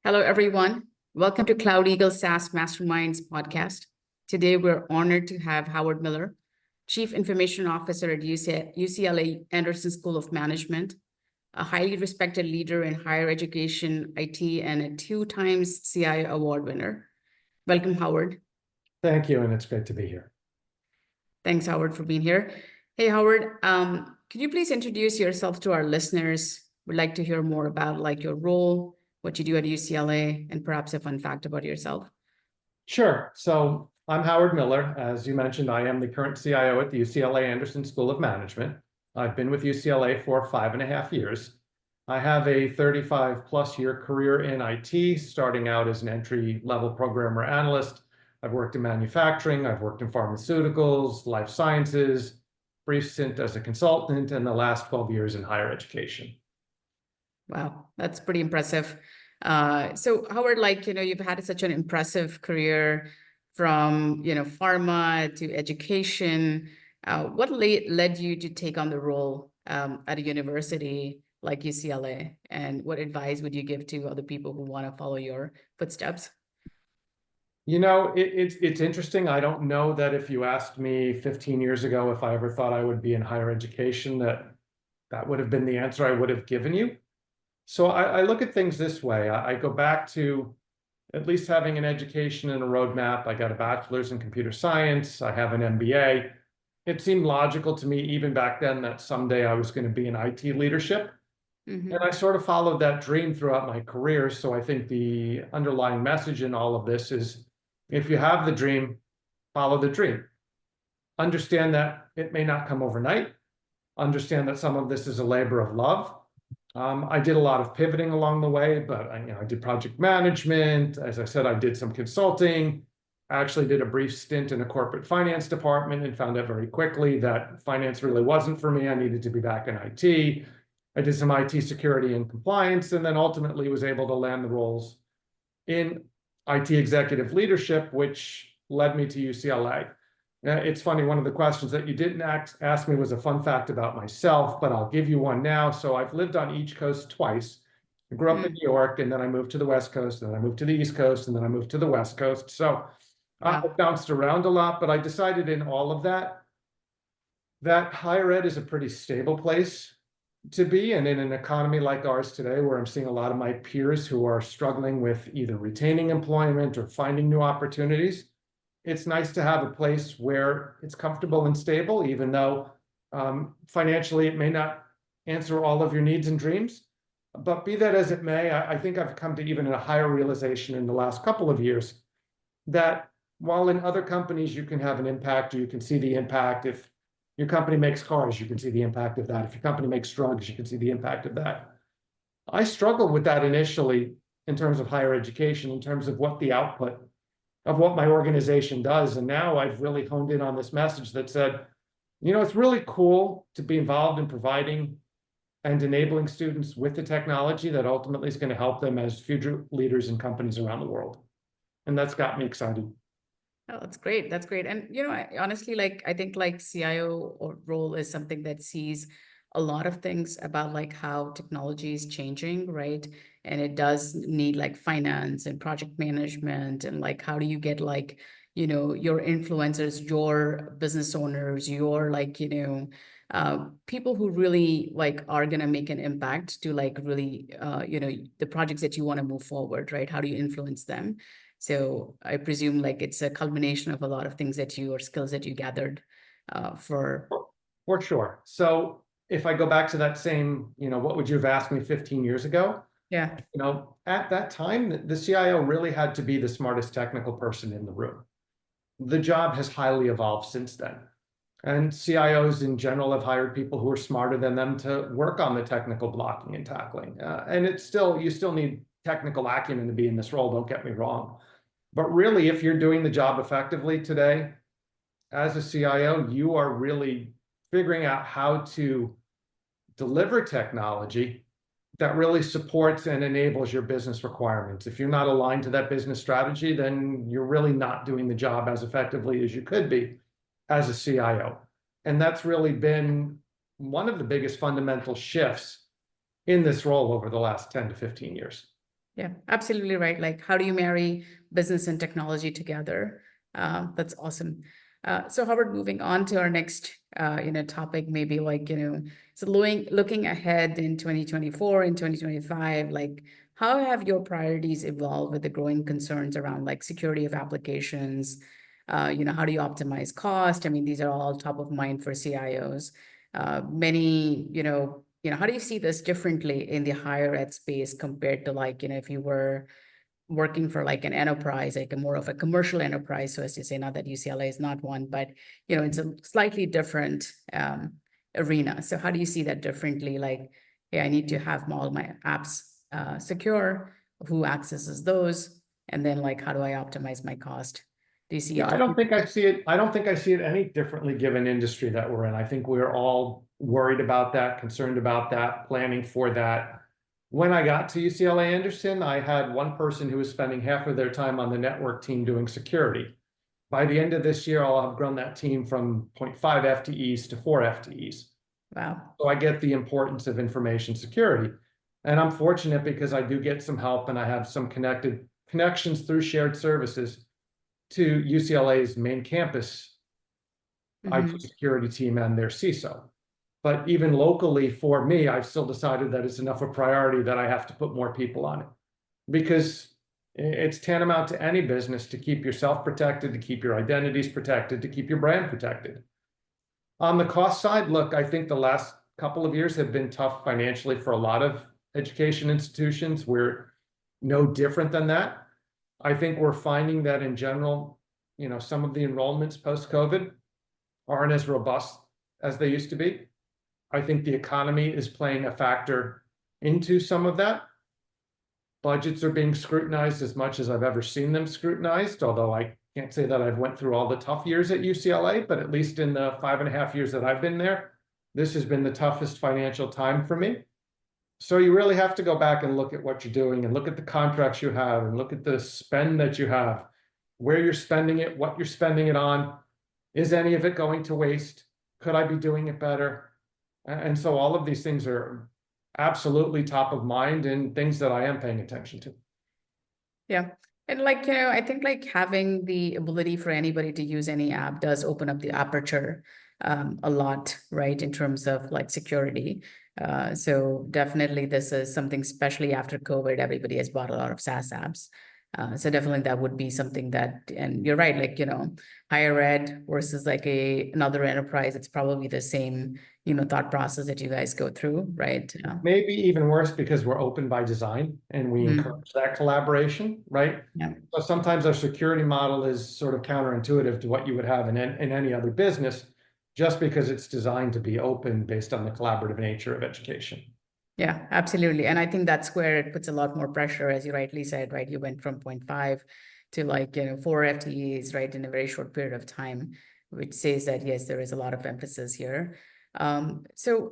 Hello, everyone. Welcome to CloudEagle SaaS Masterminds podcast. Today, we're honored to have Howard Miller, Chief Information Officer at UCLA Anderson School of Management, a highly respected leader in higher education, IT, and a 2 times CIO award winner. Welcome, Howard. Thank you, and it's great to be here. Thanks, Howard, for being here. Hey, Howard, could you please introduce yourself to our listeners? We'd like to hear more about your role, what you do at UCLA, and perhaps a fun fact about yourself. Sure. So I'm Howard Miller. As you mentioned, I am the current CIO at the UCLA Anderson School of Management. I've been with UCLA for 5.5 years. I have a 35+ year career in IT, starting out as an entry-level programmer analyst. I've worked in manufacturing, I've worked in pharmaceuticals, life sciences, brief stint as a consultant, and the last 12 years in higher education. Wow, that's pretty impressive. So Howard, you've had such an impressive career from, pharma to education. What led you to take on the role at a university like UCLA? And what advice would you give to other people who want to follow your footsteps? It's interesting. I don't know that if you asked me 15 years ago if I ever thought I would be in higher education, that would have been the answer I would have given you. So I look at things this way. I go back to at least having an education and a roadmap. I got a bachelor's in computer science. I have an MBA. It seemed logical to me even back then that someday I was going to be in IT leadership. And I sort of followed that dream throughout my career. So I think the underlying message in all of this is, if you have the dream, follow the dream. Understand that it may not come overnight. Understand that some of this is a labor of love. I did a lot of pivoting along the way, but I did project management. As I said, I did some consulting. I actually did a brief stint in a corporate finance department and found out very quickly that finance really wasn't for me. I needed to be back in IT. I did some IT security and compliance, and then ultimately was able to land the roles in IT executive leadership, which led me to UCLA. It's funny, one of the questions that you didn't ask me was a fun fact about myself, but I'll give you one now. So I've lived on each coast twice. I grew up in New York, and then I moved to the West Coast, and then I moved to the East Coast, and then I moved to the West Coast. So I bounced around a lot, but I decided in all of that higher ed is a pretty stable place to be. And in an economy like ours today, where I'm seeing a lot of my peers who are struggling with either retaining employment or finding new opportunities, it's nice to have a place where it's comfortable and stable, even though financially it may not answer all of your needs and dreams. But be that as it may, I think I've come to even a higher realization in the last couple of years that while in other companies you can have an impact, or you can see the impact. If your company makes cars, you can see the impact of that. If your company makes drugs, you can see the impact of that. I struggled with that initially in terms of higher education, in terms of what the output of what my organization does. And now I've really honed in on this message that said, it's really cool to be involved in providing and enabling students with the technology that ultimately is going to help them as future leaders in companies around the world. And that's got me excited. Oh, that's great. That's great. And, honestly, I think CIO or role is something that sees a lot of things about how technology is changing, right? And it does need finance and project management, and how do you get your influencers, your business owners, your people who really are gonna make an impact to really the projects that you want to move forward, right? How do you influence them? So I presume it's a culmination of a lot of things or skills that you gathered for sure. So if I go back to that same, what would you have asked me 15 years ago? Yeah. At that time, the CIO really had to be the smartest technical person in the room. The job has highly evolved since then. And CIOs in general have hired people who are smarter than them to work on the technical blocking and tackling. And you still need technical acumen to be in this role, don't get me wrong. But really, if you're doing the job effectively today, as a CIO, you are really figuring out how to deliver technology that really supports and enables your business requirements. If you're not aligned to that business strategy, then you're really not doing the job as effectively as you could be as a CIO. And that's really been one of the biggest fundamental shifts in this role over the last 10 to 15 years. Yeah, absolutely right. Like, how do you marry business and technology together? That's awesome. So Howard, moving on to our next, topic, maybe like, so looking ahead in 2024 and 2025, like, how have your priorities evolved with the growing concerns around like security of applications? How do you optimize cost? I mean, these are all top of mind for CIOs. Many, how do you see this differently in the higher ed space compared to like, if you were working for like an enterprise, like a more of a commercial enterprise, so as to say, not that UCLA is not one, but it's a slightly different arena. So how do you see that differently? Like, hey, I need to have all my apps secure. Who accesses those? And then like, how do I optimize my cost? Do you see Yeah, it I don't different? think I see it. I don't think I see it any differently given industry that we're in. I think we're all worried about that, concerned about that, planning for that. When I got to UCLA Anderson, I had one person who was spending half of their time on the network team doing security. By the end of this year, I'll have grown that team from 0.5 FTEs to 4 FTEs. Wow. So I get the importance of information security. And I'm fortunate because I do get some help and I have some connections through shared services to UCLA's main campus IT Hmm. security team and their CISO. But even locally for me, I've still decided that it's enough a priority that I have to put more people on it because it's tantamount to any business to keep yourself protected, to keep your identities protected, to keep your brand protected. On the cost side, look, I think the last couple of years have been tough financially for a lot of education institutions. We're no different than that. I think we're finding that in general, some of the enrollments post-COVID aren't as robust as they used to be. I think the economy is playing a factor into some of that. Budgets are being scrutinized as much as I've ever seen them scrutinized, although I can't say that I've went through all the tough years at UCLA, but at least in the 5.5 years that I've been there, this has been the toughest financial time for me. So you really have to go back and look at what you're doing and look at the contracts you have and look at the spend that you have, where you're spending it, what you're spending it on. Is any of it going to waste? Could I be doing it better? And so all of these things are absolutely top of mind and things that I am paying attention to. Yeah. And like, I think like having the ability for anybody to use any app does open up the aperture a lot, right, in terms of like security. So definitely this is something, especially after COVID, everybody has bought a lot of SaaS apps. So definitely that would be something that, and you're right, like, higher ed versus like another enterprise, it's probably the same, thought process that you guys go through, right? Maybe even worse because we're open by design and we Mm, encourage that collaboration, right? yeah. So sometimes our security model is sort of counterintuitive to what you would have in any other business, just because it's designed to be open based on the collaborative nature of education. Yeah, absolutely. And I think that's where it puts a lot more pressure, as you rightly said, right? You went from 0.5 to like, 4 FTEs, right, in a very short period of time, which says that, yes, there is a lot of emphasis here. So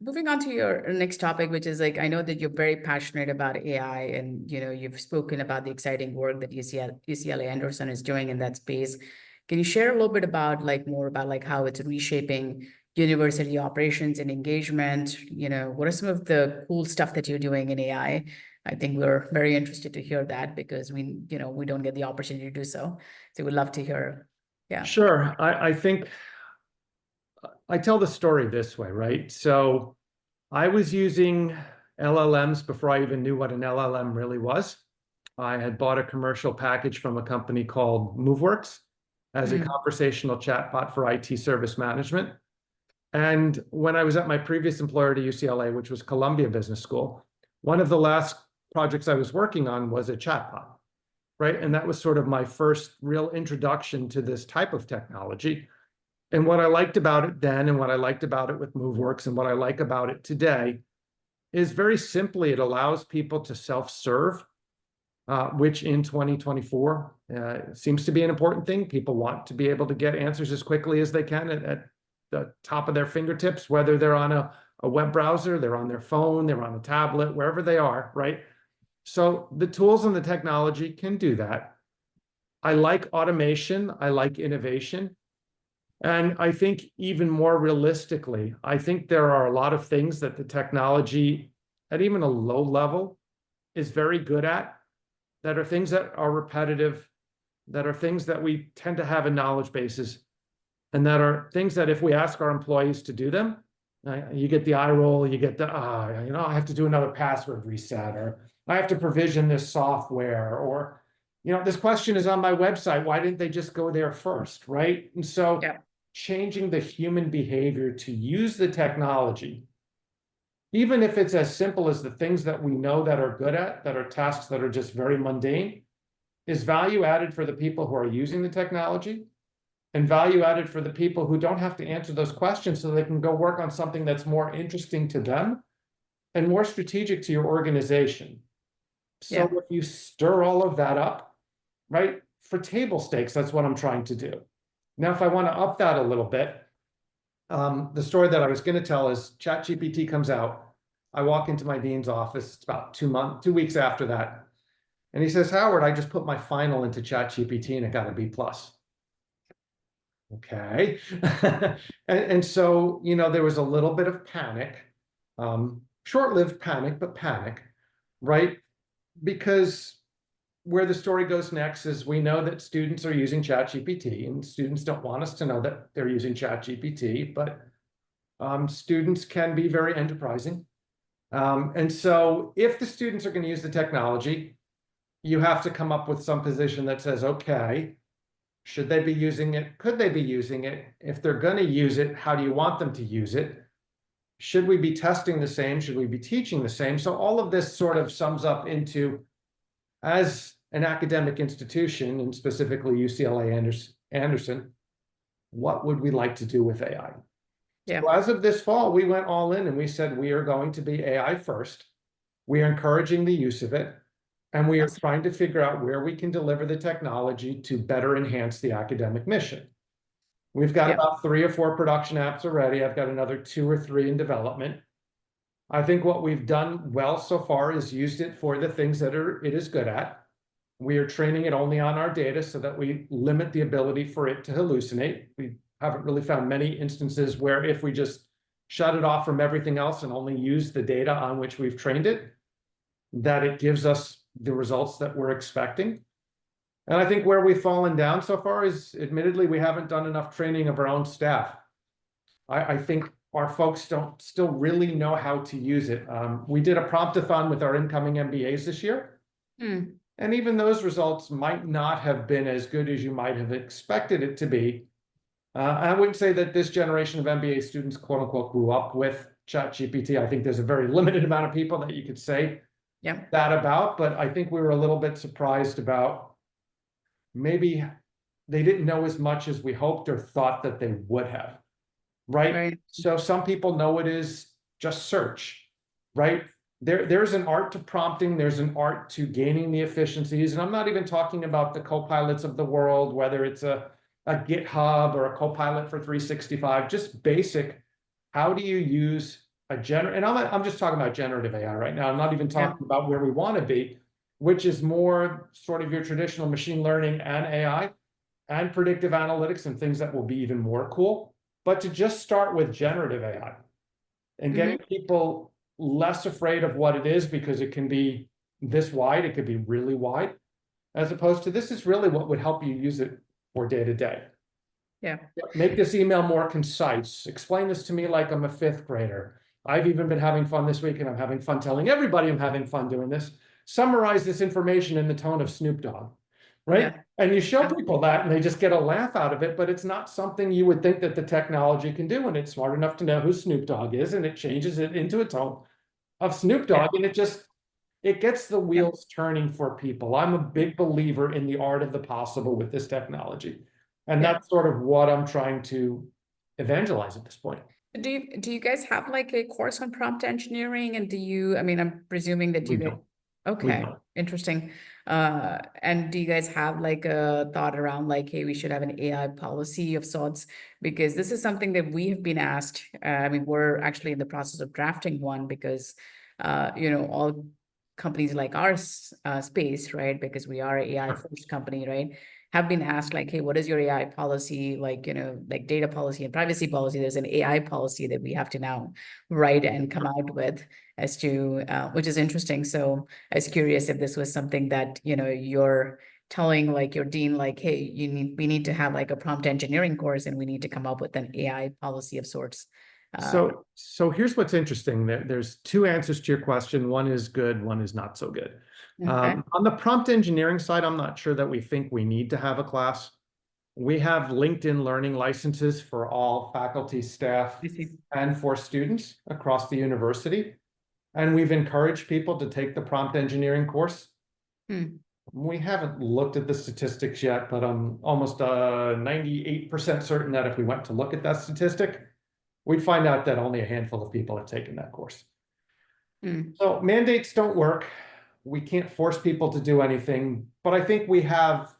moving on to your next topic, which is like, I know that you're very passionate about AI and, you've spoken about the exciting work that UCLA Anderson is doing in that space. Can you share a little bit about like more about like how it's reshaping university operations and engagement? What are some of the cool stuff that you're doing in AI? I think we're very interested to hear that because we don't get the opportunity to do so. So we'd love to hear. Yeah. Sure. I think I tell the story this way, right? So I was using LLMs before I even knew what an LLM really was. I had bought a commercial package from a company called MoveWorks as a Mm, conversational chatbot for IT service management. And when I was at my previous employer to UCLA, which was Columbia Business School, one of the last projects I was working on was a chatbot, right? And that was sort of my first real introduction to this type of technology. And what I liked about it then, and what I liked about it with MoveWorks, and what I like about it today is very simply it allows people to self-serve, which in 2024 seems to be an important thing. People want to be able to get answers as quickly as they can at the top of their fingertips, whether they're on a web browser, they're on their phone, they're on a tablet, wherever they are, right? So the tools and the technology can do that. I like automation. I like innovation. And I think even more realistically, I think there are a lot of things that the technology at even a low level is very good at, that are things that are repetitive, that are things that we tend to have in knowledge bases, and that are things that if we ask our employees to do them, you get the eye roll, you get the, I have to do another password reset, or I have to provision this software, or, this question is on my website. Why didn't they just go there first, right? And so changing the human behavior to use the technology, even if it's as simple as the things that we know that are good at, that are tasks that are just very mundane, is value added for the people who are using the technology, and value added for the people who don't have to answer those questions, so they can go work on something that's more interesting to them and more strategic to your organization. So if you stir all of that up, right, for table stakes, that's what I'm trying to do. Now, if I want to up that a little bit, the story that I was going to tell is ChatGPT comes out. I walk into my dean's office. It's about 2 weeks after that. And he says, Howard, I just put my final into ChatGPT and it got a B+. Okay. and so, there was a little bit of panic, short-lived panic, but panic, right? Because where the story goes next is we know that students are using ChatGPT, and students don't want us to know that they're using ChatGPT, but students can be very enterprising. And so if the students are going to use the technology, you have to come up with some position that says, okay, should they be using it? Could they be using it? If they're going to use it, how do you want them to use it? Should we be testing the same? Should we be teaching the same? So all of this sort of sums up into, as an academic institution, and specifically UCLA Anderson, what would we like to do with AI? So as of this fall, we went all in and we said, we are going to be AI first. We are encouraging the use of it. And we are trying to figure out where we can deliver the technology to better enhance the academic mission. We've got about 3 or 4 production apps already. I've got another 2 or 3 in development. I think what we've done well so far is used it for the things that it is good at. We are training it only on our data so that we limit the ability for it to hallucinate. We haven't really found many instances where if we just shut it off from everything else and only use the data on which we've trained it, that it gives us the results that we're expecting. And I think where we've fallen down so far is, admittedly, we haven't done enough training of our own staff. I think our folks don't still really know how to use it. We did a prompt-a-thon with our incoming MBAs this year. And even those results might not have been as good as you might have expected it to be. I wouldn't say that this generation of MBA students, quote unquote, grew up with ChatGPT. I think there's a very limited amount of people that you could say that about, but I think we were a little bit surprised about maybe they didn't know as much as we hoped or thought that they would have, right? So some people know it is just search, right? There's an art to prompting, there's an art to gaining the efficiencies, and I'm not even talking about the co-pilots of the world, whether it's a GitHub or a co-pilot for 365, just basic, how do you use and I'm just talking about generative AI right now. I'm not even talking about where we want to be, which is more sort of your traditional machine learning and AI and predictive analytics and things that will be even more cool. But to just start with generative AI and getting people less afraid of what it is, because it can be this wide, it could be really wide, as opposed to this is really what would help you use it for day to day. Make this email more concise. Explain this to me like I'm a 5th grader. I've even been having fun this week, and I'm having fun telling everybody I'm having fun doing this. Summarize this information in the tone of Snoop Dogg, right? And you show people that, and they just get a laugh out of it, but it's not something you would think that the technology can do, and it's smart enough to know who Snoop Dogg is, and it changes it into a tone of Snoop Dogg, and it gets the wheels turning for people. I'm a big believer in the art of the possible with this technology. And that's sort of what I'm trying to evangelize at this point. Do you guys have like a course on prompt engineering? And I'm presuming that you guys, okay, interesting. And do you guys have like a thought around like, hey, we should have an AI policy of sorts? Because this is something that we have been asked. We're actually in the process of drafting one because, all companies like our space, right? Because we are an AI first company, right? have been asked like, hey, what is your AI policy? Like, like data policy and privacy policy, there's an AI policy that we have to now write and come out with as to, which is interesting. So I was curious if this was something that, you're telling like your dean, like, hey, we need to have like a prompt engineering course and we need to come up with an AI policy of sorts. So here's what's interesting. There's two answers to your question. One is good, one is not so good. Okay. On the prompt engineering side, I'm not sure that we think we need to have a class. We have LinkedIn learning licenses for all faculty, staff, I see. and for students across the university. And we've encouraged people to take the prompt engineering course. We haven't looked at the statistics yet, but I'm almost 98% certain that if we went to look at that statistic, we'd find out that only a handful of people have taken that course. So mandates don't work. We can't force people to do anything, but I think we have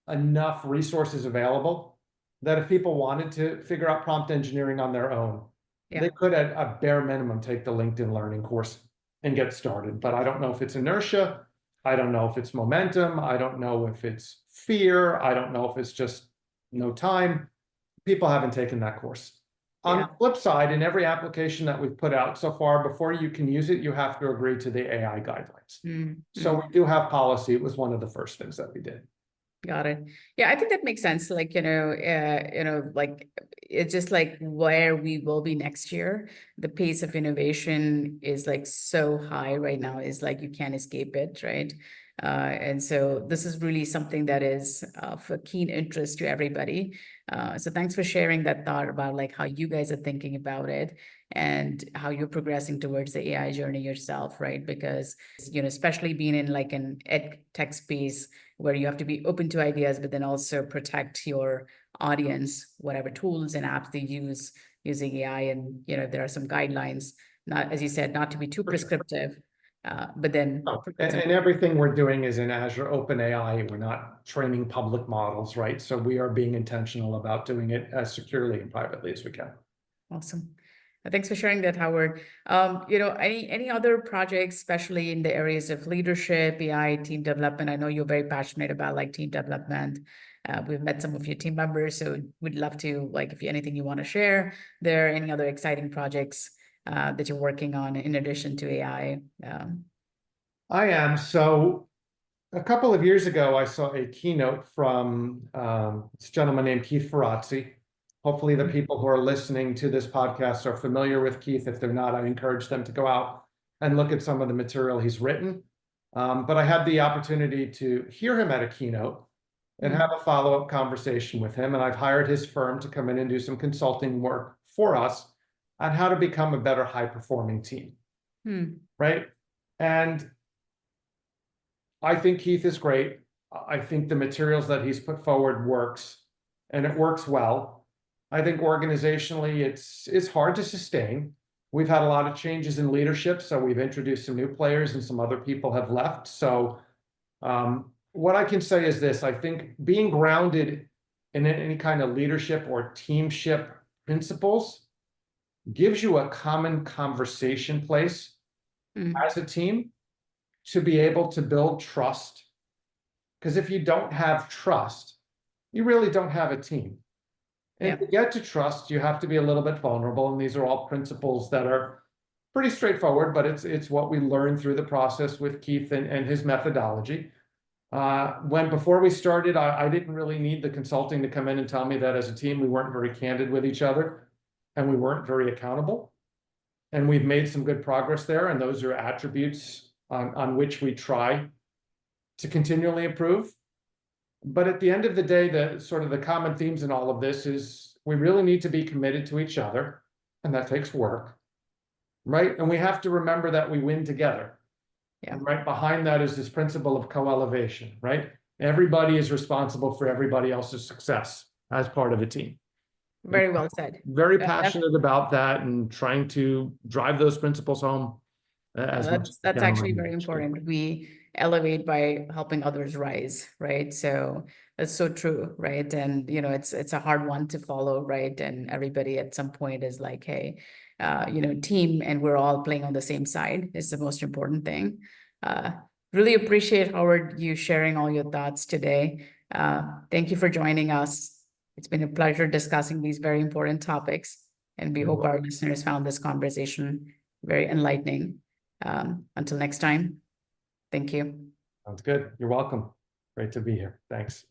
enough resources available that if people wanted to figure out prompt engineering on their own, they could at a bare minimum take the LinkedIn learning course and get started. But I don't know if it's inertia. I don't know if it's momentum. I don't know if it's fear. I don't know if it's just no time. People haven't taken that course. On the flip side, in every application that we've put out so far, before you can use it, you have to agree to the AI guidelines. So we do have policy. It was one of the first things that we did. Got it. Yeah, I think that makes sense. Like, like it's just like where we will be next year. The pace of innovation is like so high right now, is like you can't escape it, right? And so this is really something that is of a keen interest to everybody. So thanks for sharing that thought about like how you guys are thinking about it and how you're progressing towards the AI journey yourself, right? Because, especially being in like an ed tech space where you have to be open to ideas, but then also protect your audience, whatever tools and apps they use using AI. And, there are some guidelines, not, as you said, not to be too prescriptive, but then. And everything we're doing is in Azure OpenAI. We're not training public models, right? So we are being intentional about doing it as securely and privately as we can. Awesome. Thanks for sharing that, Howard. Any other projects, especially in the areas of leadership, AI, team development? I know you're very passionate about like team development. We've met some of your team members, so we'd love to, like, if you anything you want to share there, any other exciting projects that you're working on in addition to AI? I am. So a couple of years ago, I saw a keynote from this gentleman named Keith Ferrazzi. Hopefully the people who are listening to this podcast are familiar with Keith. If they're not, I encourage them to go out and look at some of the material he's written. But I had the opportunity to hear him at a keynote and have a follow-up conversation with him. And I've hired his firm to come in and do some consulting work for us on how to become a better high-performing team, right? And I think Keith is great. I think the materials that he's put forward works, and it works well. I think organizationally, it's hard to sustain. We've had a lot of changes in leadership, so we've introduced some new players and some other people have left. So what I can say is this: I think being grounded in any kind of leadership or teamship principles gives you a common conversation place as a team to be able to build trust. Because if you don't have trust, you really don't have a team. And to get to trust, you have to be a little bit vulnerable. And these are all principles that are pretty straightforward, but it's what we learned through the process with Keith and his methodology. Before we started, I didn't really need the consulting to come in and tell me that as a team, we weren't very candid with each other and we weren't very accountable. And we've made some good progress there. And those are attributes on which we try to continually improve. But at the end of the day, the common themes in all of this is we really need to be committed to each other, and that takes work, right? And we have to remember that we win together. And right behind that is this principle of co-elevation, right? Everybody is responsible for everybody else's success as part of a team. Very well said. Very passionate about that and trying to drive those principles home. That's actually very important. We elevate by helping others rise, right? So that's so true, right? And it's a hard one to follow, right? And everybody at some point is like, hey, team, and we're all playing on the same side is the most important thing. Really appreciate, Howard, you sharing all your thoughts today. Thank you for joining us. It's been a pleasure discussing these very important topics, and we You're hope our welcome. listeners found this conversation very enlightening. Until next time, thank you. Sounds good. You're welcome. Great to be here. Thanks.